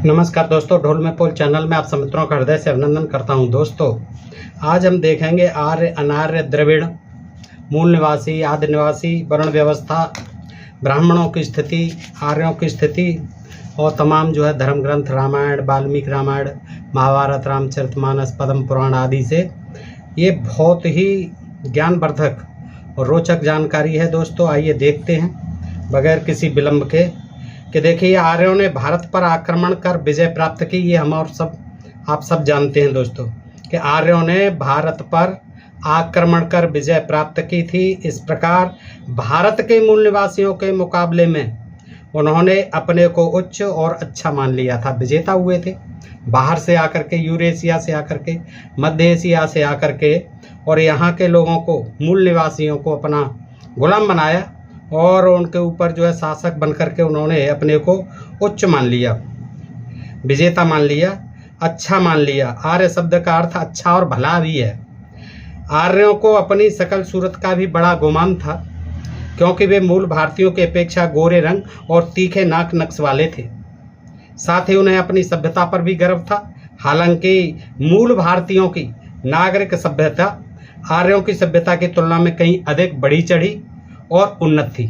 नमस्कार दोस्तों, ढोल में पोल चैनल में आप सब मित्रों का हृदय से अभिनंदन करता हूं। दोस्तों, आज हम देखेंगे आर्य, अनार्य, द्रविड़, मूल निवासी, आदि निवासी, वर्ण व्यवस्था, ब्राह्मणों की स्थिति, आर्यों की स्थिति और तमाम धर्म ग्रंथ, रामायण, वाल्मीकि रामायण, महाभारत, रामचरितमानस, पद्म पुराण आदि से ये बहुत ही ज्ञानवर्धक और रोचक जानकारी है। दोस्तों, आइए देखते हैं बगैर किसी विलंब के कि देखिए, आर्यों ने भारत पर आक्रमण कर विजय प्राप्त की। ये हम और सब आप सब जानते हैं दोस्तों कि आर्यों ने भारत पर आक्रमण कर विजय प्राप्त की थी। इस प्रकार भारत के मूल निवासियों के मुकाबले में उन्होंने अपने को उच्च और अच्छा मान लिया था। विजेता हुए थे, बाहर से आकर के, यूरेशिया से आकर के, मध्य एशिया से आकर के, और यहाँ के लोगों को, मूल निवासियों को अपना गुलाम बनाया और उनके ऊपर शासक बन करके उन्होंने अपने को उच्च मान लिया, विजेता मान लिया, अच्छा मान लिया। आर्य शब्द का अर्थ अच्छा और भला भी है। आर्यों को अपनी सकल सूरत का भी बड़ा गुमान था, क्योंकि वे मूल भारतीयों की अपेक्षा गोरे रंग और तीखे नाक नक्श वाले थे। साथ ही उन्हें अपनी सभ्यता पर भी गर्व था। हालांकि मूल भारतीयों की नागरिक सभ्यता आर्यों की सभ्यता की तुलना में कहीं अधिक बढ़ी चढ़ी और उन्नत थी।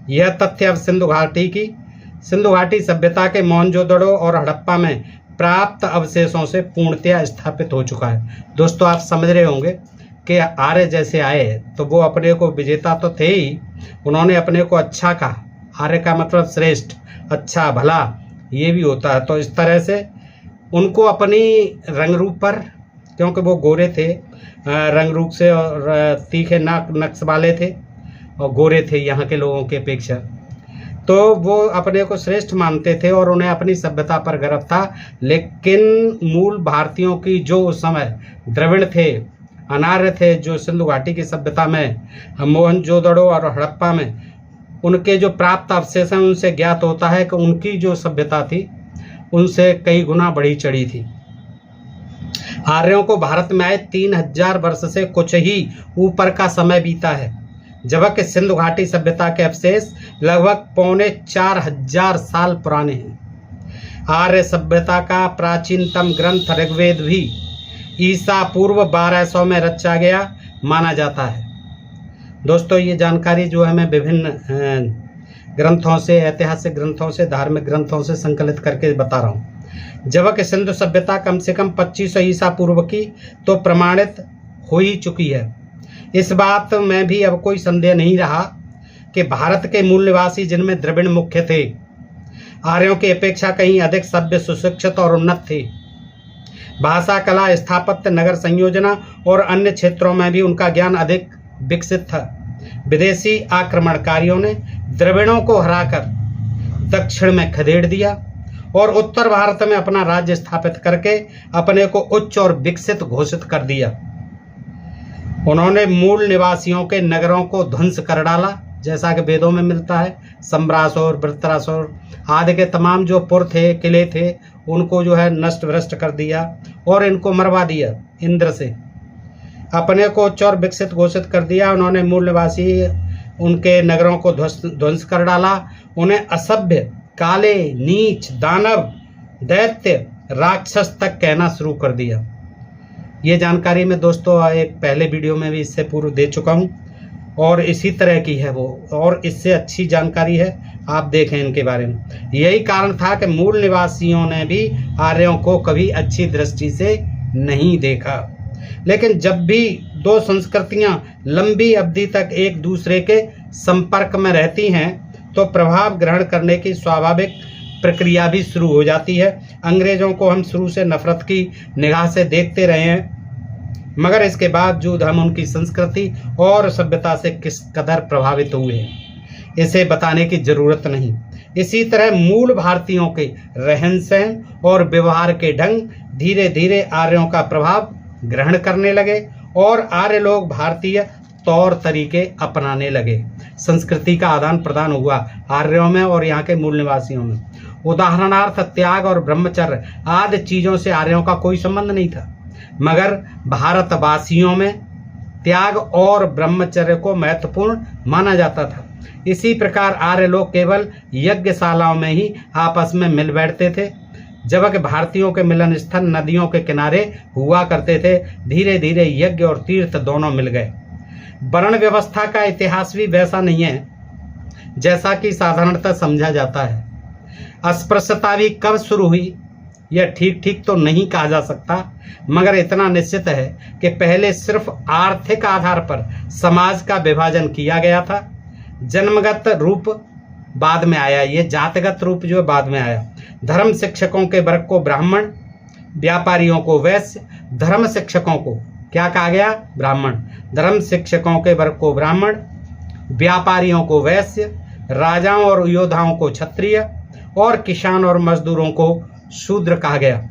यह तथ्य अब सिंधु घाटी सभ्यता के मोहनजोदड़ो और हड़प्पा में प्राप्त अवशेषों से पूर्णतया स्थापित हो चुका है। दोस्तों, आप समझ रहे होंगे कि आर्य जैसे आए तो वो अपने को विजेता तो थे ही, उन्होंने अपने को अच्छा कहा। आर्य का मतलब श्रेष्ठ, अच्छा, भला ये भी होता है। तो इस तरह से उनको अपनी रंग रूप पर, क्योंकि वो गोरे थे रंग रूप से और तीखे नाक नक्श वाले थे और गोरे थे यहाँ के लोगों की अपेक्षा, तो वो अपने को श्रेष्ठ मानते थे और उन्हें अपनी सभ्यता पर गर्व था। लेकिन मूल भारतीयों की जो उस समय द्रविड़ थे, अनार्य थे, जो सिंधु घाटी की सभ्यता में, मोहनजोदड़ो और हड़प्पा में उनके जो प्राप्त अवशेष हैं, उनसे ज्ञात होता है कि उनकी जो सभ्यता थी उनसे कई गुना बढ़ी चढ़ी थी। आर्यों को भारत में आए 3000 वर्ष से कुछ ही ऊपर का समय बीता है, जबकि सिंधु घाटी सभ्यता के अवशेष लगभग 4500 साल पुराने हैं। आर्य सभ्यता का प्राचीनतम ग्रंथ ऋग्वेद भी ईसा पूर्व 1200 में रचा गया माना जाता है। दोस्तों, ये जानकारी हमें विभिन्न ग्रंथों से, ऐतिहासिक ग्रंथों से, धार्मिक ग्रंथों से संकलित करके बता रहा हूँ। जबकि सिंधु सभ्यता कम से कम 2500 ईसा पूर्व की तो प्रमाणित हो ही चुकी है। इस बात में भी अब कोई संदेह नहीं रहा कि भारत के मूल निवासी, जिनमें द्रविड़ मुख्य थे, आर्यों की अपेक्षा कहीं अधिक सभ्य, सुशिक्षित और उन्नत थे। भाषा, कला, स्थापत्य, नगर संयोजना और अन्य क्षेत्रों में भी उनका ज्ञान अधिक विकसित था। विदेशी आक्रमणकारियों ने द्रविड़ों को हराकर दक्षिण में खदेड़ दिया और उत्तर भारत में अपना राज्य स्थापित करके अपने को उच्च और विकसित घोषित कर दिया। उन्होंने मूल निवासियों के नगरों को ध्वंस कर डाला, जैसा कि वेदों में मिलता है। सम्रासुर, वृत्रासुर आदि के तमाम जो पुर थे, किले थे, उनको नष्ट भ्रष्ट कर दिया और इनको मरवा दिया इंद्र से। अपने को उच्च और विकसित घोषित कर दिया। उन्होंने मूल निवासी उनके नगरों को ध्वंस कर डाला। उन्हें असभ्य, काले, नीच, दानव, दैत्य, राक्षस तक कहना शुरू कर दिया। ये जानकारी मैं दोस्तों एक पहले वीडियो में भी इससे पूर्व दे चुका हूँ और इसी तरह की है वो, और इससे अच्छी जानकारी है, आप देखें इनके बारे में। यही कारण था कि मूल निवासियों ने भी आर्यों को कभी अच्छी दृष्टि से नहीं देखा। लेकिन जब भी दो संस्कृतियां लंबी अवधि तक एक दूसरे के संपर्क में रहती हैं तो प्रभाव ग्रहण करने की स्वाभाविक प्रक्रिया भी शुरू हो जाती है। अंग्रेजों को हम शुरू से नफरत की निगाह से देखते रहे हैं, मगर इसके बावजूद हम उनकी संस्कृति और सभ्यता से किस कदर प्रभावित हुए हैं, इसे बताने की जरूरत नहीं। इसी तरह मूल भारतीयों के रहन सहन और व्यवहार के ढंग धीरे धीरे आर्यों का प्रभाव ग्रहण करने लगे और आर्य लोग भारतीय तौर तरीके अपनाने लगे। संस्कृति का आदान प्रदान हुआ आर्यों में और यहाँ के मूल निवासियों में। उदाहरणार्थ, त्याग और ब्रह्मचर्य आदि चीजों से आर्यों का कोई संबंध नहीं था, मगर भारतवासियों में त्याग और ब्रह्मचर्य को महत्वपूर्ण माना जाता था। इसी प्रकार आर्य लोग केवल यज्ञशालाओं में ही आपस में मिल बैठते थे। जबकि भारतीयों के मिलन स्थल नदियों के किनारे हुआ करते थे। धीरे धीरे यज्ञ और तीर्थ दोनों मिल गए। वर्ण व्यवस्था का इतिहास भी वैसा नहीं है जैसा कि साधारणतः समझा जाता है। अस्पृश्यता भी कब शुरू हुई यह ठीक तो नहीं कहा जा सकता, मगर इतना निश्चित है कि पहले सिर्फ आर्थिक आधार पर समाज का विभाजन किया गया था। जन्मगत रूप बाद में आया, ये जातिगत रूप जो बाद में आया। धर्म शिक्षकों के वर्ग को ब्राह्मण, व्यापारियों को वैश्य। धर्म शिक्षकों को क्या कहा गया? ब्राह्मण। धर्म शिक्षकों के वर्ग को ब्राह्मण, व्यापारियों को वैश्य, राजाओं और योद्धाओं को क्षत्रिय और किसान और मजदूरों को शूद्र कहा गया।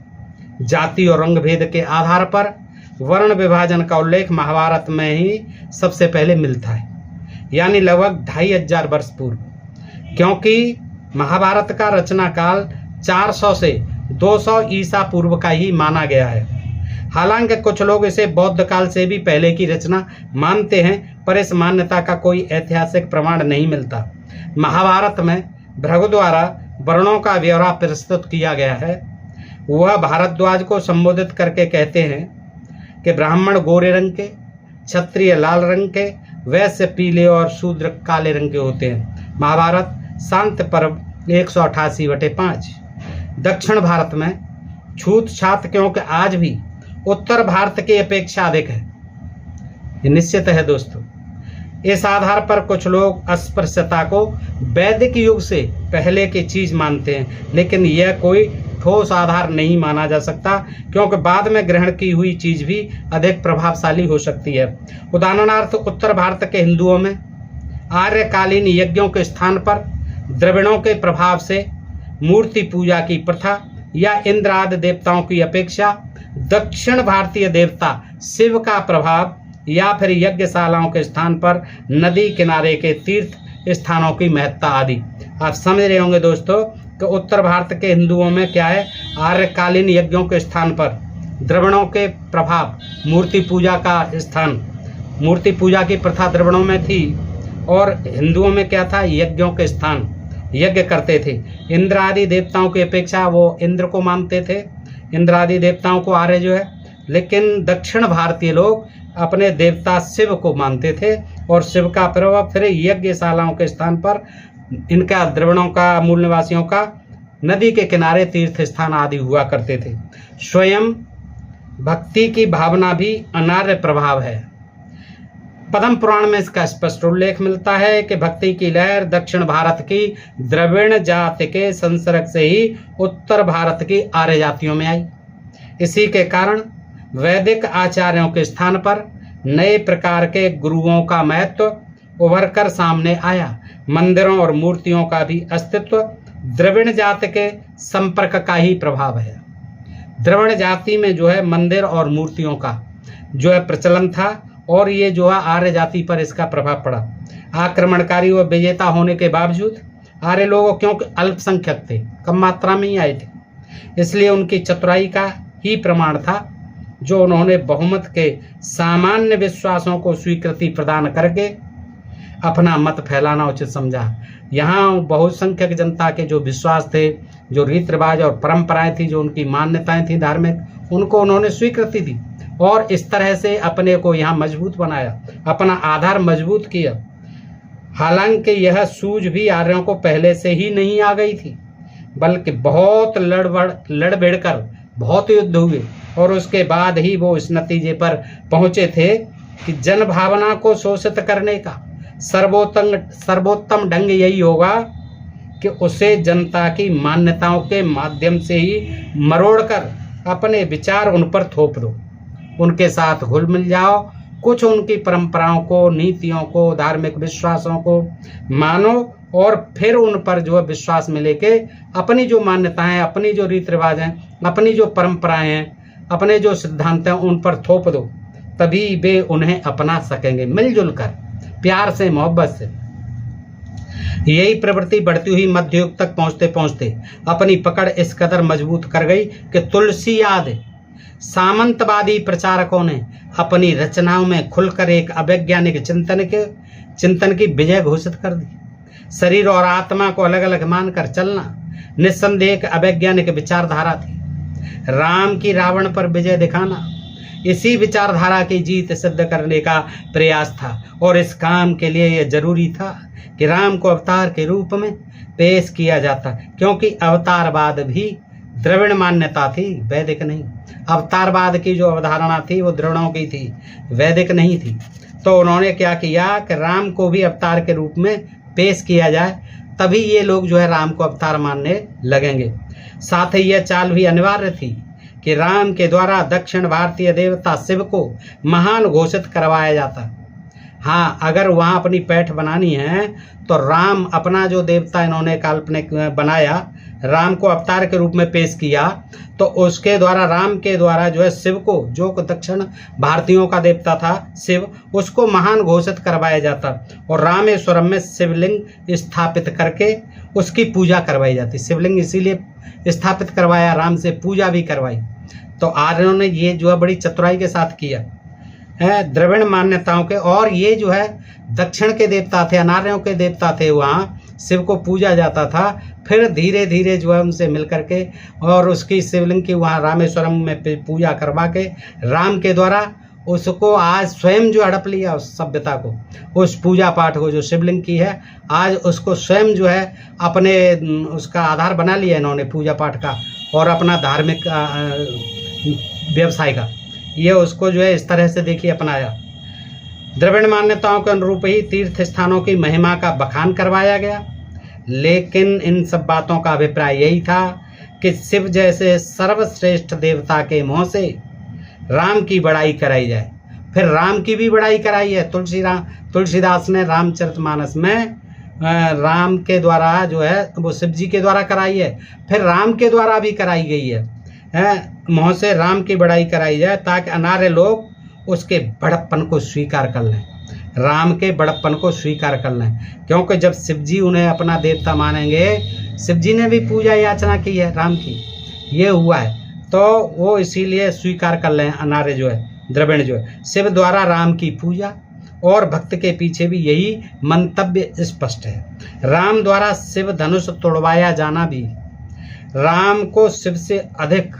जाति और रंग भेद के आधार पर वर्ण विभाजन का उल्लेख महाभारत में ही सबसे पहले मिलता है, यानी लगभग 2500 वर्ष पूर्व, क्योंकि महाभारत का रचना काल 400 से 200 ईसा पूर्व का ही माना गया है। हालांकि कुछ लोग इसे बौद्ध काल से भी पहले की रचना मानते हैं, पर इस मान्यता का कोई ऐतिहासिक प्रमाण नहीं मिलता। महाभारत में भृगु द्वारा वर्णों का ब्यौरा प्रस्तुत किया गया है। वह भारद्वाज को संबोधित करके कहते हैं कि ब्राह्मण गोरे रंग के, क्षत्रिय लाल रंग के, वैश्य पीले और शूद्र काले रंग के होते हैं। महाभारत शांति पर्व 188/5। दक्षिण भारत में छूत छात क्योंकि आज भी उत्तर भारत की अपेक्षा अधिक है, ये निश्चित है दोस्तों। इस आधार पर कुछ लोग अस्पृश्यता को वैदिक युग से पहले की चीज मानते हैं, लेकिन यह कोई ठोस आधार नहीं माना जा सकता, क्योंकि बाद में ग्रहण की हुई चीज भी अधिक प्रभावशाली हो सकती है। उदाहरणार्थ उत्तर भारत के हिंदुओं में आर्यकालीन यज्ञों के स्थान पर द्रविड़ों के प्रभाव से मूर्ति पूजा की प्रथा या इंद्र आदि देवताओं की अपेक्षा दक्षिण भारतीय देवता शिव का प्रभाव या फिर यज्ञशालाओं के स्थान पर नदी किनारे के तीर्थ स्थानों की महत्ता आदि। आप समझ रहे होंगे दोस्तों कि उत्तर भारत के हिंदुओं में क्या है, आर्यकालीन यज्ञों के स्थान पर द्रविड़ों के प्रभाव, मूर्ति पूजा का स्थान, मूर्ति पूजा की प्रथा द्रविड़ों में थी, और हिंदुओं में क्या था, यज्ञों के स्थान, यज्ञ करते थे। इंद्र आदि देवताओं की अपेक्षा वो इंद्र को मानते थे, इंद्र आदि देवताओं को आर्य जो है, लेकिन दक्षिण भारतीय लोग अपने देवता शिव को मानते थे, और शिव का प्रभाव फिर यज्ञशालाओं के स्थान पर इनका द्रविड़ों का, मूल निवासियों का नदी के किनारे तीर्थ स्थान आदि हुआ करते थे। स्वयं भक्ति की भावना भी अनार्य प्रभाव है। पद्म पुराण में इसका स्पष्ट उल्लेख मिलता है कि भक्ति की लहर दक्षिण भारत की द्रविड़ जाति के संसर्ग से ही उत्तर भारत की आर्य जातियों में आई। इसी के कारण वैदिक आचार्यों के स्थान पर नए प्रकार के गुरुओं का महत्व उभर कर सामने आया। मंदिरों और मूर्तियों का भी अस्तित्व द्रविड़ जाति के संपर्क का ही प्रभाव है। द्रविड़ जाति में जो है मंदिर और मूर्तियों का जो है प्रचलन था, और ये जो है आर्य जाति पर इसका प्रभाव पड़ा। आक्रमणकारी व विजेता होने के बावजूद आर्य लोग क्योंकि अल्पसंख्यक थे, कम मात्रा में ही आए थे, इसलिए उनकी चतुराई का ही प्रमाण था जो उन्होंने बहुमत के सामान्य विश्वासों को स्वीकृति प्रदान करके अपना मत फैलाना उचित समझा। यहाँ बहुसंख्यक जनता के जो विश्वास थे, जो रीति रिवाज और परंपराएं थी, जो उनकी मान्यताएं थी धार्मिक, उनको उन्होंने स्वीकृति दी और इस तरह से अपने को यहाँ मजबूत बनाया, अपना आधार मजबूत किया। हालांकि यह सूझ भी आर्यों को पहले से ही नहीं आ गई थी, बल्कि बहुत लड़ भिड़ कर बहुत युद्ध हुए और उसके बाद ही वो इस नतीजे पर पहुंचे थे कि जन भावना को शोषित करने का सर्वोत्तम ढंग यही होगा कि उसे जनता की मान्यताओं के माध्यम से ही मरोड़कर अपने विचार उन पर थोप दो, उनके साथ घुल मिल जाओ, कुछ उनकी परंपराओं को, नीतियों को, धार्मिक विश्वासों को मानो और फिर उन पर जो है विश्वास में लेके अपनी जो मान्यताएं, अपनी जो रीति रिवाज हैं, अपनी जो परंपराएं हैं, अपने जो सिद्धांत हैं उन पर थोप दो, तभी वे उन्हें अपना सकेंगे मिलजुल कर, प्यार से, मोहब्बत से। यही प्रवृत्ति बढ़ती हुई मध्य युग तक पहुंचते पहुंचते अपनी पकड़ इस कदर मजबूत कर गई कि तुलसी आदि सामंतवादी प्रचारकों ने अपनी रचनाओं में खुलकर एक अवैज्ञानिक चिंतन की विजय घोषित कर दी। शरीर और आत्मा को अलग अलग मानकर चलना, निस्संदेह एक अवैज्ञानिक विचारधारा थी। राम की रावण पर विजय दिखाना इसी विचारधारा की जीत सिद्ध करने का प्रयास था, और इस काम के लिए यह जरूरी था कि राम को अवतार के रूप में पेश किया जाता, क्योंकि अवतारवाद भी द्रविड़ मान्यता थी, वैदिक नहीं। अवतारवाद की जो अवधारणा थी वो द्रविड़ों की थी, वैदिक नहीं थी। तो उन्होंने क्या किया कि राम को भी अवतार के रूप में पेश किया जाए, तभी ये लोग जो है राम को अवतार मानने लगेंगे। साथ ही यह चाल भी अनिवार्य थी कि राम के द्वारा दक्षिण भारतीय देवता शिव को महान घोषित करवाया जाता। हाँ, अगर वहाँ अपनी पैठ बनानी है तो राम अपना जो देवता इन्होंने काल्पनिक बनाया, राम को अवतार के रूप में पेश किया, तो उसके द्वारा राम के द्वारा जो है शिव को, जो दक्षिण भारतीयों का देवता था शिव, उसको महान घोषित करवाया जाता और रामेश्वरम में शिवलिंग स्थापित करके उसकी पूजा करवाई जाती। शिवलिंग इसीलिए स्थापित करवाया, राम से पूजा भी करवाई। तो आर्यों ने ये जो है बड़ी चतुराई के साथ किया है द्रविड़ मान्यताओं के। और ये जो है दक्षिण के देवता थे, अनार्यों के देवता थे, वहाँ शिव को पूजा जाता था। फिर धीरे धीरे जो है उनसे मिल करके और उसकी शिवलिंग की वहाँ रामेश्वरम में पूजा करवा के राम के द्वारा उसको आज स्वयं जो हड़प लिया उस सभ्यता को, उस पूजा पाठ को जो शिवलिंग की है, आज उसको स्वयं जो है अपने उसका आधार बना लिया इन्होंने पूजा पाठ का और अपना धार्मिक व्यवसाय का। ये उसको जो है इस तरह से देखिए अपनाया। द्रविड़ मान्यताओं के अनुरूप ही तीर्थ स्थानों की महिमा का बखान करवाया गया, लेकिन इन सब बातों का अभिप्राय यही था कि शिव जैसे सर्वश्रेष्ठ देवता के मुँह से राम की बड़ाई कराई जाए। फिर राम की भी बड़ाई कराई है तुलसीदास ने रामचरितमानस में, राम के द्वारा जो है वो शिव जी के द्वारा कराई है, फिर राम के द्वारा भी कराई गई है मुँह से राम की बड़ाई कराई जाए, ताकि अनार्य लोग उसके बड़प्पन को स्वीकार कर लें, राम के बड़प्पन को स्वीकार कर लें। क्योंकि जब शिव जी उन्हें अपना देवता मानेंगे, शिव जी ने भी पूजा याचना की है राम की, ये हुआ है, तो वो इसीलिए स्वीकार कर लें अनार्य जो है, द्रविड़ जो है। शिव द्वारा राम की पूजा और भक्त के पीछे भी यही मंतव्य स्पष्ट है। राम द्वारा शिव धनुष तोड़वाया जाना भी राम को शिव से अधिक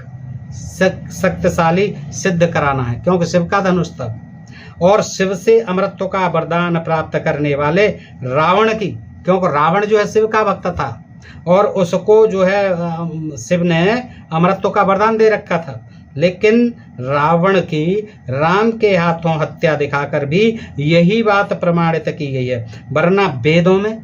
शक्तिशाली सिद्ध कराना है, क्योंकि शिव का धनुष था। और शिव से अमरत्व का वरदान प्राप्त करने वाले रावण की, क्योंकि रावण जो है शिव का भक्त था और उसको जो है शिव ने अमरत्व का वरदान दे रखा था, लेकिन रावण की राम के हाथों हत्या दिखाकर भी यही बात प्रमाणित की गई है, वरना वेदों में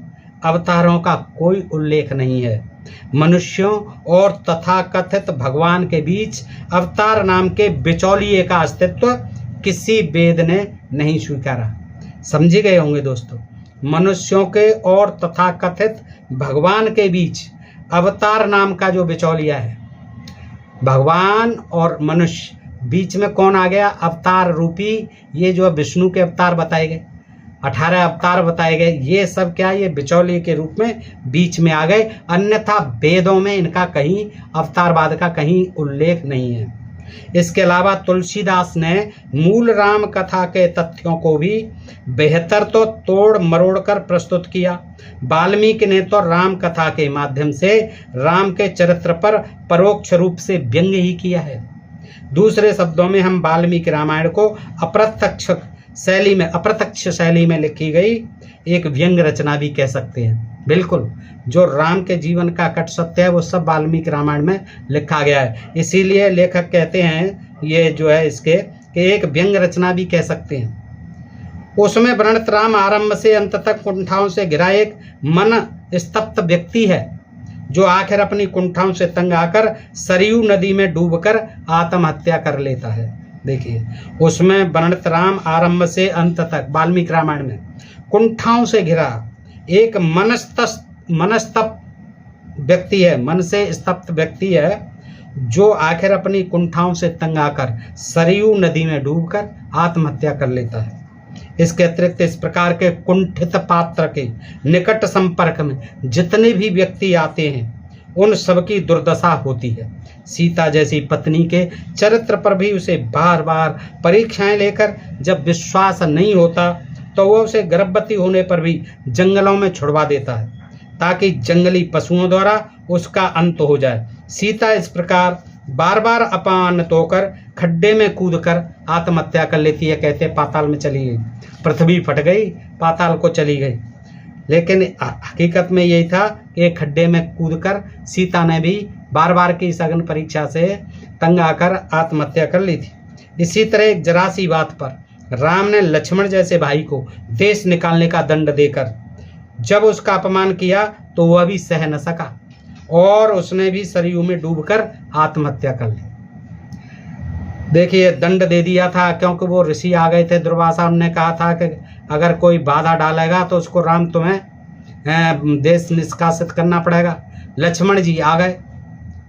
अवतारों का कोई उल्लेख नहीं है। मनुष्यों और तथाकथित भगवान के बीच अवतार नाम के बिचौलिए का अस्तित्व किसी वेद ने नहीं स्वीकारा। समझी गए होंगे दोस्तों, मनुष्यों के और तथाकथित भगवान के बीच अवतार नाम का जो बिचौलिया है, भगवान और मनुष्य बीच में कौन आ गया? अवतार रूपी ये जो विष्णु के अवतार बताए गए, 18 अवतार बताए गए, ये सब क्या, ये बिचौलिए के रूप में बीच में आ गए। अन्यथा वेदों में इनका कहीं अवतारवाद का कहीं उल्लेख नहीं है। इसके अलावा तुलसीदास ने मूल राम कथा के तथ्यों को भी बेहतर तो तोड़ मरोड़ कर प्रस्तुत किया। वाल्मीकि ने तो राम कथा के माध्यम से राम के चरित्र पर परोक्ष रूप से व्यंग ही किया है। दूसरे शब्दों में हम वाल्मीकि रामायण को अप्रत्यक्ष शैली में लिखी गई एक व्यंग रचना भी कह सकते हैं। बिल्कुल, जो राम के जीवन का कट सत्य है वो सब वाल्मीकि रामायण में लिखा गया है। इसीलिए लेखक कहते हैं ये जो है इसके कि एक व्यंग रचना भी कह सकते हैं। उसमें वर्णित राम आरंभ से अंत तक कुंठाओं से घिरा एक मन स्तप्त व्यक्ति है, जो आखिर अपनी कुंठाओं से तंग आकर सरयू नदी में डूबकर आत्महत्या कर लेता है। देखिए, उसमें वर्णित राम आरंभ से अंत तक वाल्मीकि रामायण में कुंठाओं से घिरा एक मनस्तप्त व्यक्ति है, मन से स्तप्त व्यक्ति है, जो आखिर अपनी कुंठाओं से तंग आकर सरयू नदी में डूबकर आत्महत्या कर लेता है। इसके अतिरिक्त इस प्रकार के कुंठित पात्र के निकट संपर्क में जितने भी व्यक्ति आते हैं उन सबकी दुर्दशा होती है। सीता जैसी पत्नी के चरित्र पर भी उसे बार बार परीक्षाएं लेकर जब विश्वास नहीं होता तो वह उसे गर्भवती होने पर भी जंगलों में छुड़वा देता है। ताकि जंगली पशुओं द्वारा उसका अंत हो जाए। सीता इस प्रकार बार बार अपमानित होकर खड्डे में कूदकर आत्महत्या कर लेती है। कहते पाताल में चली गई, पृथ्वी फट गई, पाताल को चली गई। लेकिन हकीकत में यही था कि एक खड्डे में कूदकर सीता ने भी बार बार की इस अग्नि परीक्षा से तंग आकर आत्महत्या कर ली थी। इसी तरह एक जरा सी बात पर राम ने लक्ष्मण जैसे भाई को देश निकालने का दंड देकर जब उसका अपमान किया तो वह भी सह न सका और उसने भी सरयू में डूबकर आत्महत्या कर ली। देखिए, दंड दे दिया था क्योंकि वो ऋषि आ गए थे। दुर्वासा ने कहा था कि अगर कोई बाधा डालेगा तो उसको राम तुम्हें देश निष्कासित करना पड़ेगा। लक्ष्मण जी आ गए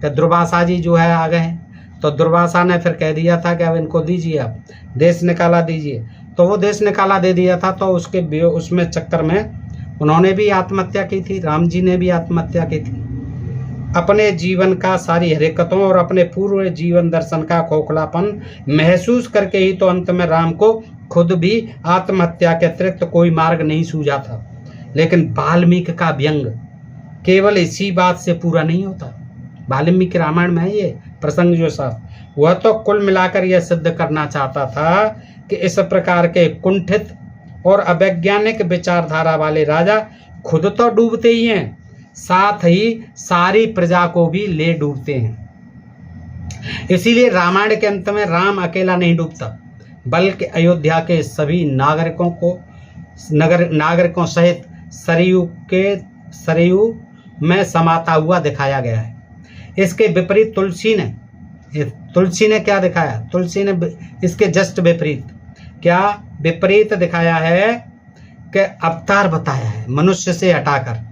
तो दुर्वासा जी जो है आ गए हैं, तो दुर्वासा ने फिर कह दिया था कि अब इनको दीजिए, आप देश निकाला दीजिए। तो वो देश निकाला दे दिया था, तो उसमें चक्कर में उन्होंने भी आत्महत्या की थी, राम जी ने भी आत्महत्या की थी। अपने जीवन का सारी हरकतों और अपने पूर्व जीवन दर्शन का खोखलापन महसूस करके ही तो अंत में राम को खुद भी आत्महत्या के अतिरिक्त कोई मार्ग नहीं सूझा था। लेकिन वाल्मीकि का व्यंग केवल इसी बात से पूरा नहीं होता। वाल्मीकि रामायण में है ये प्रसंग जो साहब, वह तो कुल मिलाकर यह सिद्ध करना चाहता था कि इस प्रकार के कुंठित और अवैज्ञानिक विचारधारा वाले राजा खुद तो डूबते ही हैं, साथ ही सारी प्रजा को भी ले डूबते हैं। इसीलिए रामायण के अंत में राम अकेला नहीं डूबता, बल्कि अयोध्या के सभी नागरिकों सहित सरयू में समाता हुआ दिखाया गया है। इसके विपरीत तुलसी ने क्या दिखाया? तुलसी ने इसके जस्ट विपरीत क्या विपरीत दिखाया है कि अवतार बताया है, मनुष्य से हटाकर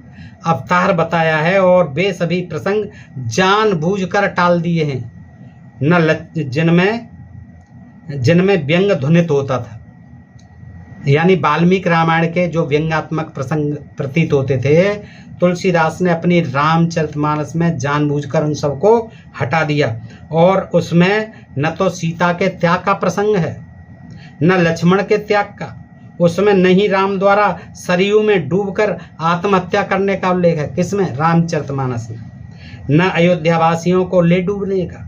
अवतार बताया है, और वे सभी प्रसंग जानबूझकर टाल दिए हैं जिनमें व्यंग ध्वनित होता था। यानी वाल्मीकि रामायण के जो व्यंग्यात्मक प्रसंग प्रतीत होते थे, तुलसीदास ने अपनी रामचरितमानस में जानबूझकर उन सबको हटा दिया। और उसमें न तो सीता के त्याग का प्रसंग है, न लक्ष्मण के त्याग का, उसमें नहीं राम द्वारा सरयू में डूबकर आत्महत्या करने का उल्लेख है। किसमें? रामचरितमानस में। न अयोध्यावासियों को ले डूबने का,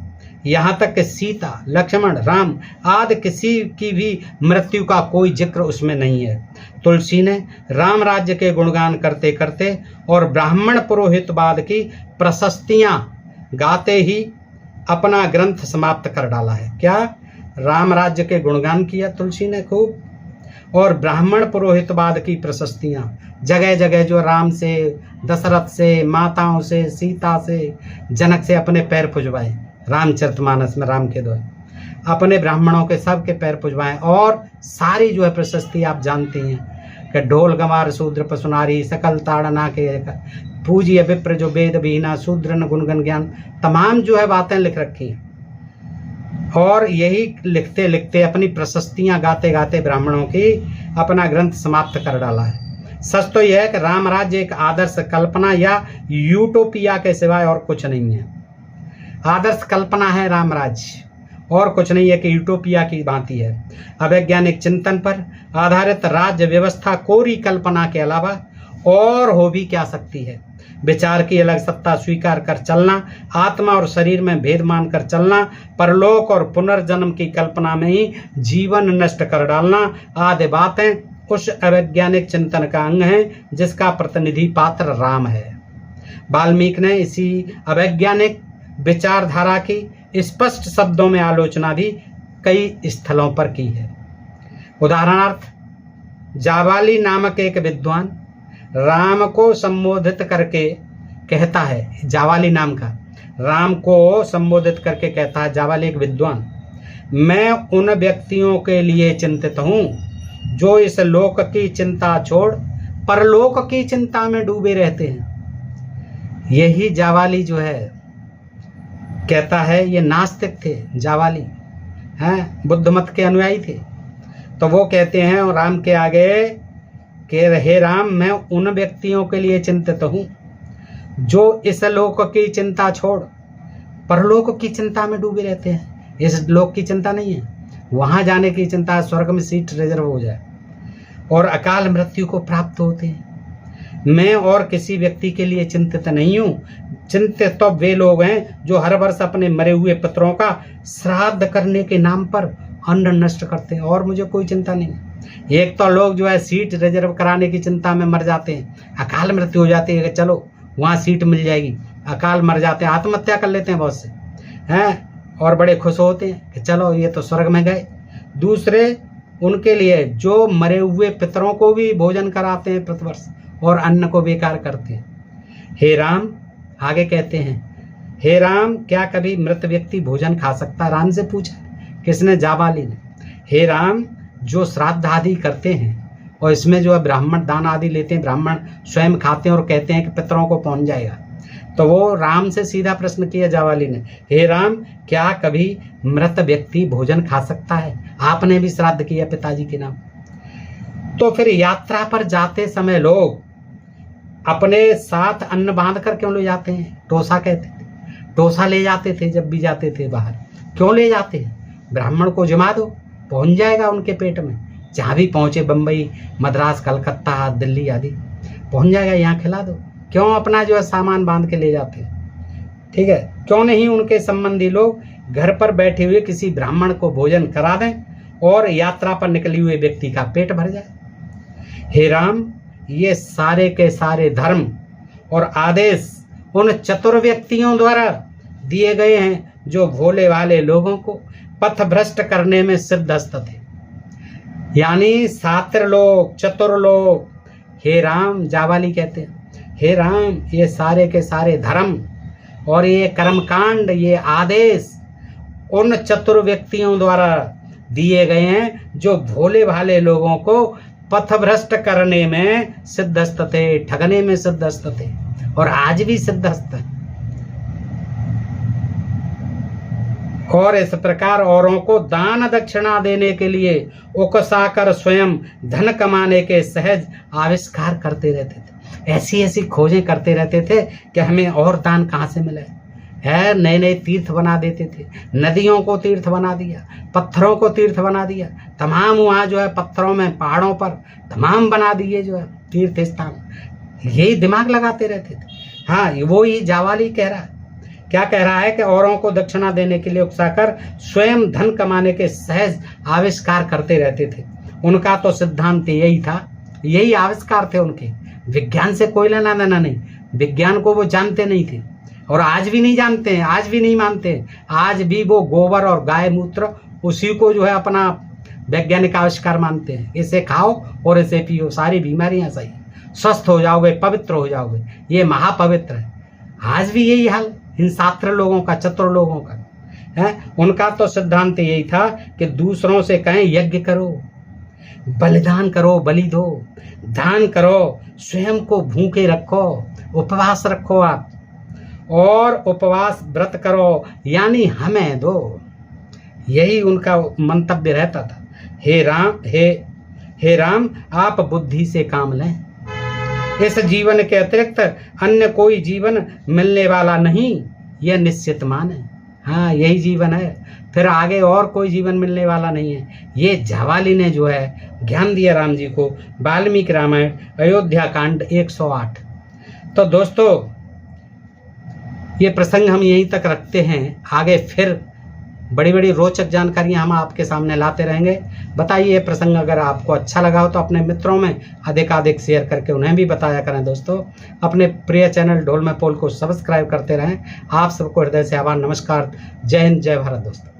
यहाँ तक कि सीता, लक्ष्मण, राम आदि किसी की भी मृत्यु का कोई जिक्र उसमें नहीं है। तुलसी ने राम राज्य के गुणगान करते करते और ब्राह्मण पुरोहितवाद की प्रशस्तियां गाते ही अपना ग्रंथ समाप्त कर डाला है। क्या? राम राज्य के गुणगान किया तुलसी ने खूब, और ब्राह्मण पुरोहितवाद की प्रशस्तियां जगह जगह जो राम से, दशरथ से, माताओं से, सीता से, जनक से अपने पैर पुजवाए। रामचरितमानस में राम के द्वारा अपने ब्राह्मणों के सब के पैर पुजवाएं, और सारी जो है प्रशस्ति आप जानती हैं कि ढोल गंवार शूद्र पशुनारी सकल ताड़ना के पूजिय विप्र जो वेद बीना शूद्र न गुणगन ज्ञान, तमाम जो है बातें लिख रखी हैं। और यही लिखते लिखते अपनी प्रशस्तियां गाते गाते ब्राह्मणों की अपना ग्रंथ समाप्त कर डाला है। सच तो यह है कि राम राज्य एक आदर्श कल्पना या यूटोपिया के सिवाय और कुछ नहीं है। आदर्श कल्पना है राम राज्य, और कुछ नहीं है कि यूटोपिया की भांति है। अवैज्ञानिक चिंतन पर आधारित राज्य व्यवस्था कोरी कल्पना के अलावा और हो भी क्या सकती है। विचार की अलग सत्ता स्वीकार कर चलना, आत्मा और शरीर में भेद मानकर चलना, परलोक और पुनर्जन्म की कल्पना में ही जीवन नष्ट कर डालना आदि बातें उस अवैज्ञानिक चिंतन का अंग है जिसका प्रतिनिधि पात्र राम है। वाल्मीकि ने इसी अवैज्ञानिक विचारधारा की स्पष्ट शब्दों में आलोचना भी कई स्थलों पर की है। उदाहरणार्थ, जावाली नामक एक विद्वान राम को संबोधित करके कहता है, जावाली नाम का राम को संबोधित करके कहता है, जावाली एक विद्वान, मैं उन व्यक्तियों के लिए चिंतित हूँ जो इस लोक की चिंता छोड़ परलोक की चिंता में डूबे रहते हैं। यही जावाली जो है कहता है, ये नास्तिक थे जावाली हैं, बुद्ध मत के अनुयायी थे। तो वो कहते हैं राम के आगे कि हे राम, मैं उन व्यक्तियों के लिए चिंतित हूँ जो इस लोक की चिंता छोड़ परलोक की चिंता में डूबे रहते हैं। इस लोक की चिंता नहीं है, वहाँ जाने की चिंता है, स्वर्ग में सीट रिजर्व हो जाए, और अकाल मृत्यु को प्राप्त होते हैं। मैं और किसी व्यक्ति के लिए चिंतित नहीं हूँ। चिंतित तो वे लोग हैं जो हर वर्ष अपने मरे हुए पितरों का श्राद्ध करने के नाम पर अन्न नष्ट करते हैं, और मुझे कोई चिंता नहीं। एक तो लोग जो है सीट रिजर्व कराने की चिंता में मर जाते हैं, अकाल मृत्यु हो जाती है कि चलो वहाँ सीट मिल जाएगी, अकाल मर जाते हैं, आत्महत्या कर लेते हैं बहुत से हैं, और बड़े खुश होते हैं कि चलो ये तो स्वर्ग में गए। दूसरे उनके लिए जो मरे हुए पितरों को भी भोजन कराते हैं प्रतिवर्ष और अन्न को बेकार करते हैं। हे राम, आगे कहते हैं, हे राम, क्या कभी मृत व्यक्ति भोजन खा सकता है? राम से पूछा। किसने? जाबाली ने। हे राम, जो श्राद्ध आदि करते हैं और इसमें जो है ब्राह्मण दान आदि लेते हैं, ब्राह्मण स्वयं खाते हैं और कहते हैं कि पितरों को पहुंच जाएगा, तो वो राम से सीधा प्रश्न किया जाबाली ने, हे राम, क्या कभी मृत व्यक्ति भोजन खा सकता है? आपने भी श्राद्ध किया पिताजी के नाम। तो फिर यात्रा पर जाते समय लोग अपने साथ अन्न बांध कर क्यों ले जाते हैं? टोसा कहते थे, टोसा ले जाते थे जब भी जाते थे बाहर। क्यों ले जाते हैं? ब्राह्मण को जिमा दो, पहुंच जाएगा उनके पेट में, जहाँ भी पहुंचे, बम्बई, मद्रास, कलकत्ता, दिल्ली आदि पहुंच जाएगा, यहाँ खिला दो। क्यों अपना जो है सामान बांध के ले जाते हैं? ठीक है, क्यों नहीं उनके संबंधी लोग घर पर बैठे हुए किसी ब्राह्मण को भोजन करा दें और यात्रा पर निकले हुए व्यक्ति का पेट भर जाए। हे राम, ये सारे के सारे धर्म और आदेश उन चतुर व्यक्तियों द्वारा दिए गए हैं जो भोले वाले लोगों को पथ भ्रष्ट करने में सिद्धहस्त थे, यानी शातिर लोग, चतुर लोग। हे राम, जाबाली कहते हैं, हे राम, ये सारे के सारे धर्म और ये कर्मकांड, ये आदेश उन चतुर व्यक्तियों द्वारा दिए गए हैं जो भोले भाले लोगों को पथभ्रष्ट करने में सिद्धहस्त थे, ठगने में सिद्धहस्त थे, और आज भी सिद्धहस्त हैं। और इस प्रकार औरों को दान दक्षिणा देने के लिए उकसाकर स्वयं धन कमाने के सहज आविष्कार करते रहते थे। ऐसी ऐसी खोजें करते रहते थे कि हमें और दान कहाँ से मिले है। नए नए तीर्थ बना देते थे, नदियों को तीर्थ बना दिया, पत्थरों को तीर्थ बना दिया, तमाम वहाँ जो है पत्थरों में, पहाड़ों पर तमाम बना दिए जो है तीर्थ स्थान। यही दिमाग लगाते रहते थे। हाँ, वो ही जाबाली कह रहा है। क्या कह रहा है कि औरों को दक्षिणा देने के लिए उकसाकर स्वयं धन कमाने के सहज आविष्कार करते रहते थे। उनका तो सिद्धांत यही था, यही आविष्कार थे उनके। विज्ञान से कोई लेना देना नहीं, विज्ञान को वो जानते नहीं थे और आज भी नहीं जानते हैं, आज भी नहीं मानते। आज भी वो गोबर और गाय मूत्र उसी को जो है अपना वैज्ञानिक आविष्कार मानते हैं। इसे खाओ और इसे पियो, सारी बीमारियां सही, स्वस्थ हो जाओगे, पवित्र हो जाओगे, ये महापवित्र है। आज भी यही हाल इन शास्त्र लोगों का, चतुर लोगों का है। उनका तो सिद्धांत यही था कि दूसरों से कहें यज्ञ करो, बलिदान करो, बलि दो, दान करो, स्वयं को भूखे रखो, उपवास रखो आप, और उपवास व्रत करो, यानी हमें दो। यही उनका मंतव्य रहता था। हे राम, आप बुद्धि से काम लें। इस जीवन के अतिरिक्त अन्य कोई जीवन मिलने वाला नहीं, यह निश्चित मान है। हाँ, यही जीवन है, फिर आगे और कोई जीवन मिलने वाला नहीं है। ये जाबाली ने जो है ज्ञान दिया राम जी को। वाल्मीकि रामायण अयोध्या कांड 108। तो दोस्तों, ये प्रसंग हम यहीं तक रखते हैं। आगे फिर बड़ी बड़ी रोचक जानकारियां हम आपके सामने लाते रहेंगे। बताइए, ये प्रसंग अगर आपको अच्छा लगा हो तो अपने मित्रों में अधिकाधिक शेयर करके उन्हें भी बताया करें। दोस्तों, अपने प्रिय चैनल ढोल में पोल को सब्सक्राइब करते रहें। आप सबको हृदय से आभार, नमस्कार, जय हिंद, जय भारत। दोस्तों।